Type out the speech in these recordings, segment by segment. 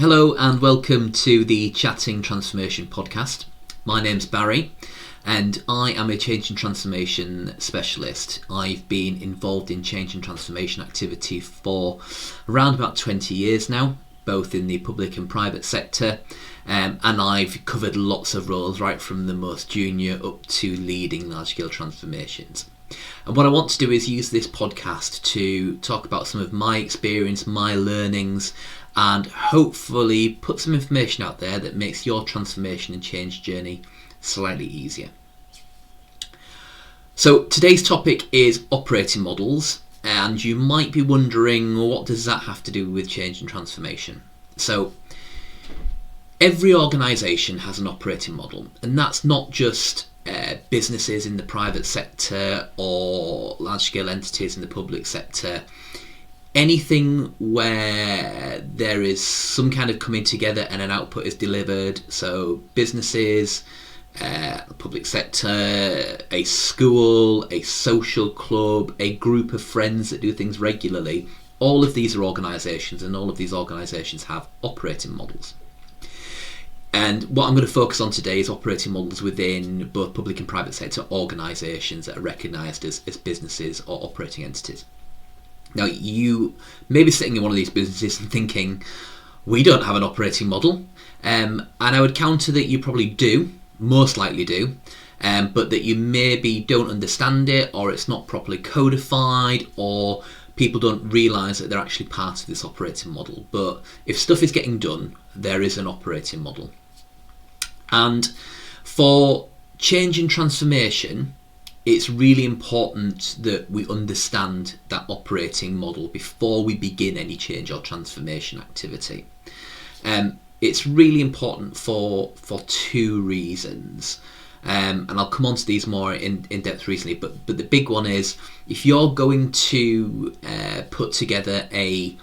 Hello and welcome to the Chatting Transformation podcast. My name's Barry and I am a change and transformation specialist. I've been involved in change and transformation activity for around about 20 years now, both in the public and private sector, and I've covered lots of roles right from the most junior up to leading large-scale transformations. And what I want to do is use this podcast to talk about some of my experience, my learnings, and hopefully put some information out there that makes your transformation and change journey slightly easier. So today's topic is operating models, and you might be wondering, what does that have to do with change and transformation? So every organisation has an operating model, and that's not just businesses in the private sector or large-scale entities in the public sector. Anything where there is some kind of coming together and an output is delivered, so businesses, the public sector, a school, a social club, a group of friends that do things regularly, all of these are organisations, and all of these organisations have operating models. And what I'm going to focus on today is operating models within both public and private sector organisations that are recognised as businesses or operating entities. Now, you may be sitting in one of these businesses and thinking, we don't have an operating model. And I would counter that you probably do, most likely do, but that you maybe don't understand it, or it's not properly codified, or people don't realise that they're actually part of this operating model. But if stuff is getting done, there is an operating model. And for change and transformation, it's really important that we understand that operating model before we begin any change or transformation activity. It's really important for two reasons, and I'll come on to these more in depth recently, but the big one is, if you're going to put together a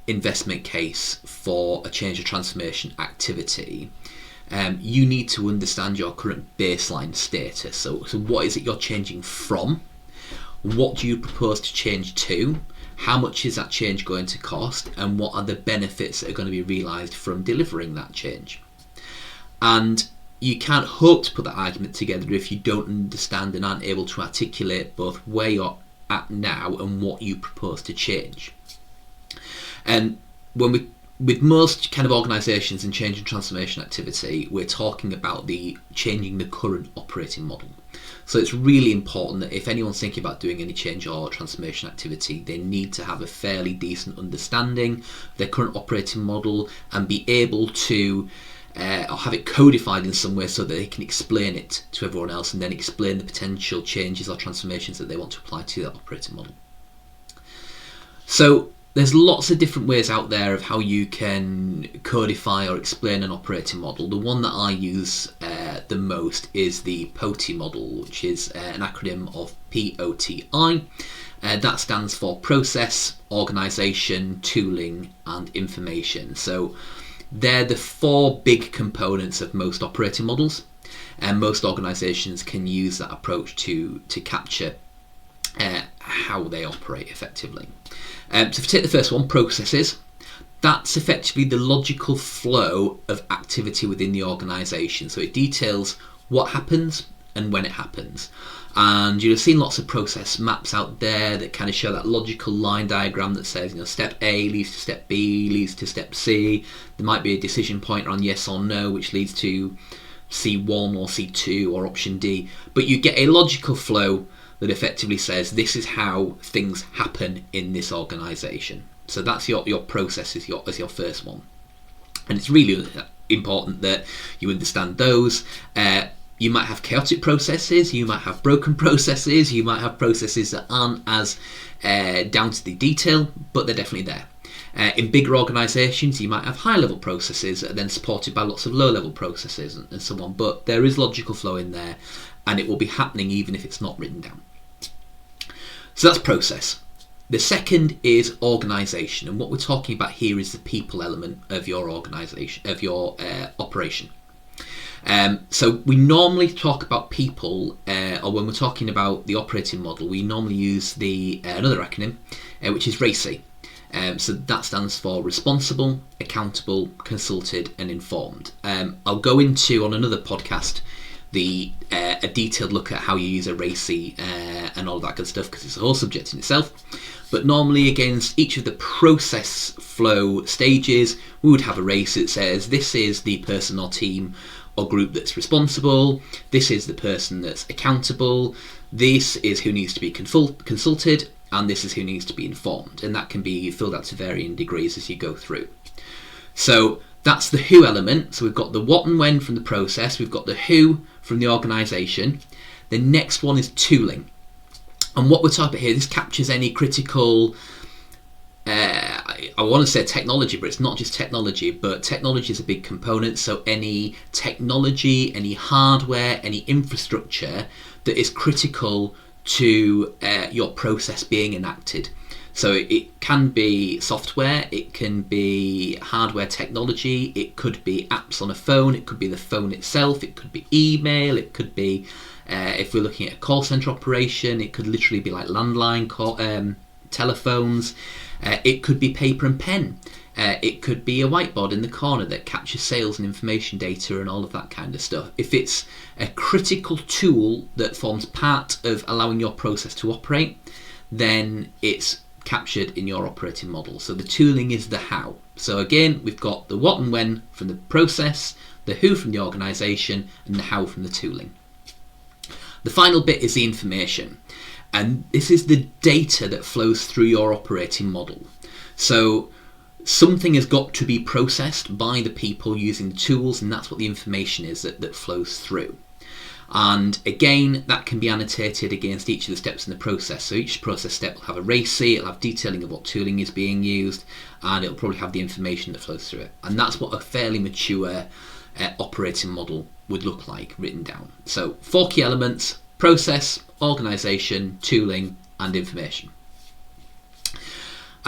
investment case for a change or transformation activity, you need to understand your current baseline status. So what is it you're changing from? What do you propose to change to? How much is that change going to cost? And what are the benefits that are going to be realised from delivering that change? And you can't hope to put that argument together if you don't understand and aren't able to articulate both where you're at now and what you propose to change. And with most kind of organisations in change and transformation activity, we're talking about changing the current operating model. So it's really important that if anyone's thinking about doing any change or transformation activity, they need to have a fairly decent understanding of their current operating model and be able to or have it codified in some way so that they can explain it to everyone else and then explain the potential changes or transformations that they want to apply to that operating model. So there's lots of different ways out there of how you can codify or explain an operating model. The one that I use the most is the POTI model, which is an acronym of POTI. That stands for Process, Organisation, Tooling and Information. So they're the four big components of most operating models, and most organisations can use that approach to capture how they operate effectively. So if you take the first one, processes, that's effectively the logical flow of activity within the organisation. So it details what happens and when it happens. And you'll have seen lots of process maps out there that kind of show that logical line diagram that says, step A leads to step B, leads to step C. There might be a decision pointer on yes or no, which leads to C1 or C2 or option D. But you get a logical flow that effectively says this is how things happen in this organisation. So that's your process as your first one. And it's really important that you understand those. You might have chaotic processes, you might have broken processes, you might have processes that aren't as down to the detail, but they're definitely there. In bigger organisations, you might have high-level processes that are then supported by lots of low-level processes and so on. But there is logical flow in there, and it will be happening even if it's not written down. So that's process. The second is organisation, and what we're talking about here is the people element of your organisation, of your operation. So we normally talk about people, or when we're talking about the operating model, we normally use the another acronym, which is RACI. So that stands for responsible, accountable, consulted and informed. I'll go into on another podcast a detailed look at how you use a RACI and all that good stuff, because it's a whole subject in itself. But normally against each of the process flow stages, we would have a RACI that says this is the person or team or group that's responsible, this is the person that's accountable, this is who needs to be consulted, and this is who needs to be informed. And that can be filled out to varying degrees as you go through. So that's the who element. So we've got the what and when from the process, we've got the who from the organisation. The next one is tooling. And what we're talking about here, this captures any critical, I want to say technology, but it's not just technology, but technology is a big component. So any technology, any hardware, any infrastructure that is critical to your process being enacted. So it can be software, it can be hardware technology, it could be apps on a phone, it could be the phone itself, it could be email, it could be, if we're looking at a call centre operation, it could literally be like landline telephones, it could be paper and pen, it could be a whiteboard in the corner that captures sales and information data and all of that kind of stuff. If it's a critical tool that forms part of allowing your process to operate, then it's captured in your operating model. So the tooling is the how. So again, we've got the what and when from the process, the who from the organisation, and the how from the tooling. The final bit is the information, and this is the data that flows through your operating model. So something has got to be processed by the people using the tools, and that's what the information is that flows through. And again, that can be annotated against each of the steps in the process. So each process step will have a RACI, it'll have detailing of what tooling is being used, and it'll probably have the information that flows through it. And that's what a fairly mature operating model would look like written down. So 4 key elements: process, organisation, tooling, and information.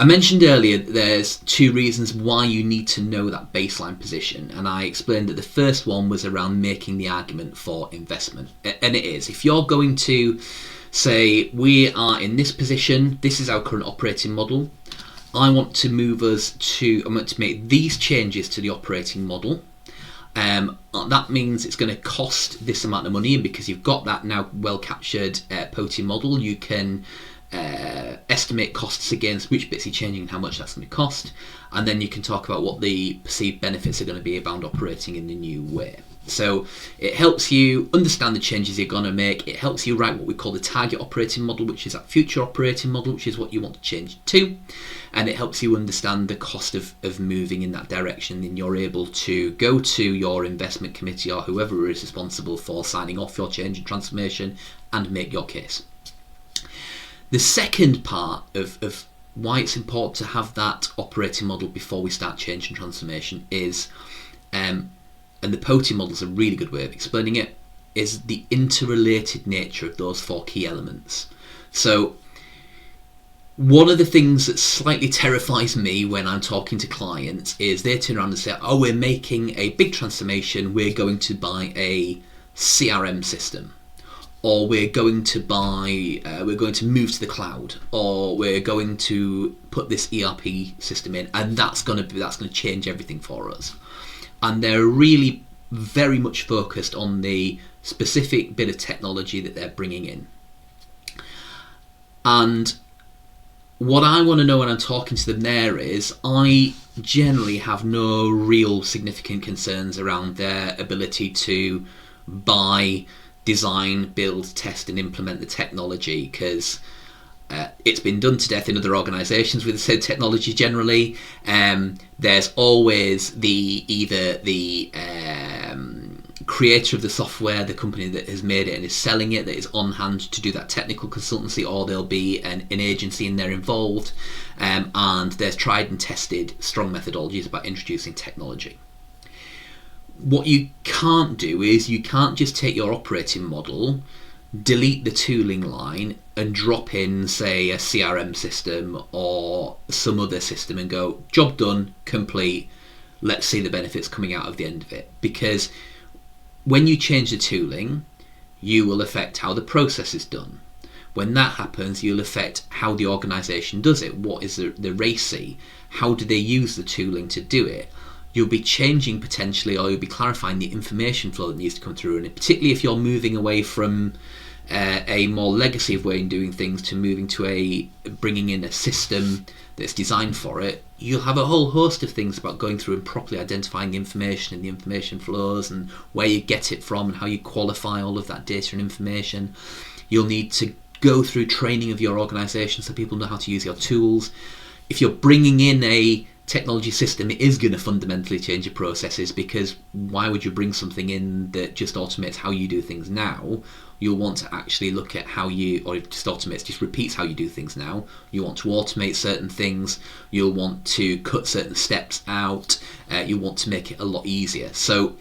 I mentioned earlier that there's 2 reasons why you need to know that baseline position, and I explained that the first one was around making the argument for investment. And it is, if you're going to say, we are in this position, this is our current operating model, I want to make these changes to the operating model. That means it's going to cost this amount of money, and because you've got that now well captured POTI model, you can estimate costs against which bits you're changing and how much that's going to cost, and then you can talk about what the perceived benefits are going to be around operating in the new way. So it helps you understand the changes you're going to make. It helps you write what we call the target operating model, which is that future operating model, which is what you want to change to, and it helps you understand the cost of moving in that direction. Then you're able to go to your investment committee or whoever is responsible for signing off your change and transformation and make your case. The second part of why it's important to have that operating model before we start change and transformation is, and the POTI model is a really good way of explaining it, is the interrelated nature of those 4 key elements. So one of the things that slightly terrifies me when I'm talking to clients is they turn around and say, oh, we're making a big transformation, we're going to buy a CRM system, or we're going to move to the cloud, or we're going to put this ERP system in, and that's going to change everything for us. And they're really very much focused on the specific bit of technology that they're bringing in. And what I want to know when I'm talking to them there is, I generally have no real significant concerns around their ability to buy, design, build, test and implement the technology, because it's been done to death in other organisations with the same technology generally. There's always either the creator of the software, the company that has made it and is selling it, that is on hand to do that technical consultancy, or there'll be an agency in there involved, and there's tried and tested strong methodologies about introducing technology. What you can't do is you can't just take your operating model, delete the tooling line and drop in, say, a CRM system or some other system and go, job done, complete, let's see the benefits coming out of the end of it. Because when you change the tooling, you will affect how the process is done. When that happens, you'll affect how the organisation does it. What is the RACI? How do they use the tooling to do it? You'll be changing potentially, or you'll be clarifying the information flow that needs to come through. And particularly if you're moving away from a more legacy of way of doing things to moving to bringing in a system that's designed for it, you'll have a whole host of things about going through and properly identifying the information and the information flows and where you get it from and how you qualify all of that data and information. You'll need to go through training of your organisation so people know how to use your tools. If you're bringing in a technology system, it is going to fundamentally change your processes, because why would you bring something in that just automates how you do things now? You'll want to actually look at how you, or it just repeats how you do things now. You want to automate certain things. You'll want to cut certain steps out. You want to make it a lot easier. So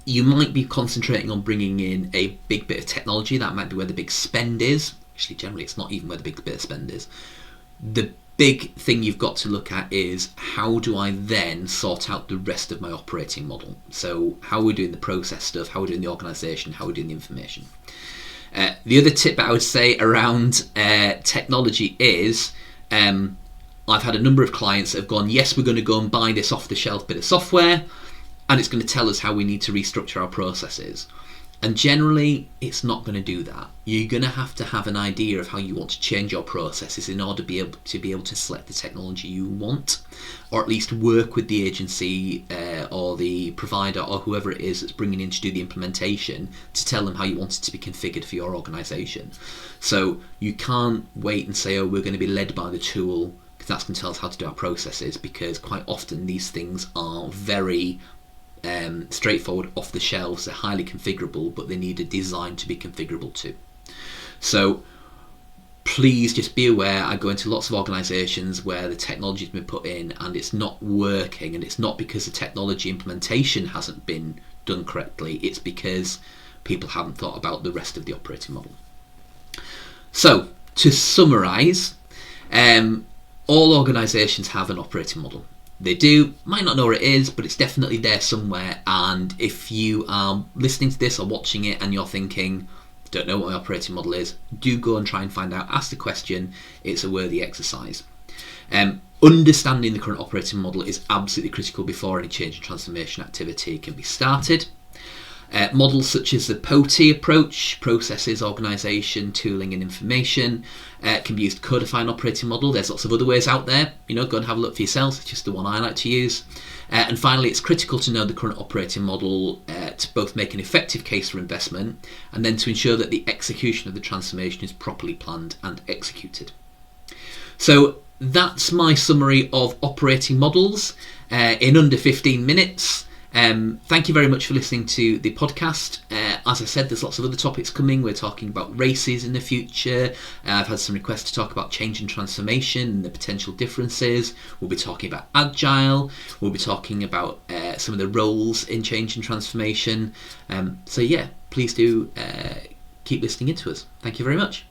you might be concentrating on bringing in a big bit of technology. That might be where the big spend is. Actually, generally, it's not even where the big bit of spend is. The big thing you've got to look at is, how do I then sort out the rest of my operating model? So how are we doing the process stuff? How are we doing the organisation? How are we doing the information? The other tip I would say around technology is, I've had a number of clients that have gone, yes, we're going to go and buy this off-the-shelf bit of software, and it's going to tell us how we need to restructure our processes. And generally, it's not going to do that. You're going to have an idea of how you want to change your processes in order to be able to select the technology you want, or at least work with the agency or the provider or whoever it is that's bringing in to do the implementation to tell them how you want it to be configured for your organisation. So you can't wait and say, oh, we're going to be led by the tool, because that's going to tell us how to do our processes, because quite often these things are very straightforward, off the shelves. They're highly configurable, but they need a design to be configurable too. So please just be aware. I go into lots of organisations where the technology has been put in and it's not working, and it's not because the technology implementation hasn't been done correctly. It's because people haven't thought about the rest of the operating model. So to summarise, all organisations have an operating model. They do, might not know where it is, but it's definitely there somewhere. And if you are listening to this or watching it and you're thinking, don't know what my operating model is, do go and try and find out. Ask the question. It's a worthy exercise. Understanding the current operating model is absolutely critical before any change and transformation activity can be started. Models such as the POTI approach, processes, organisation, tooling and information, can be used to codify an operating model. There's lots of other ways out there. Go and have a look for yourselves. It's just the one I like to use. And finally, it's critical to know the current operating model to both make an effective case for investment and then to ensure that the execution of the transformation is properly planned and executed. So that's my summary of operating models in under 15 minutes. Thank you very much for listening to the podcast. As I said, there's lots of other topics coming. We're talking about races in the future. I've had some requests to talk about change and transformation and the potential differences. We'll be talking about agile. We'll be talking about some of the roles in change and transformation. So yeah, please do keep listening into us. Thank you very much.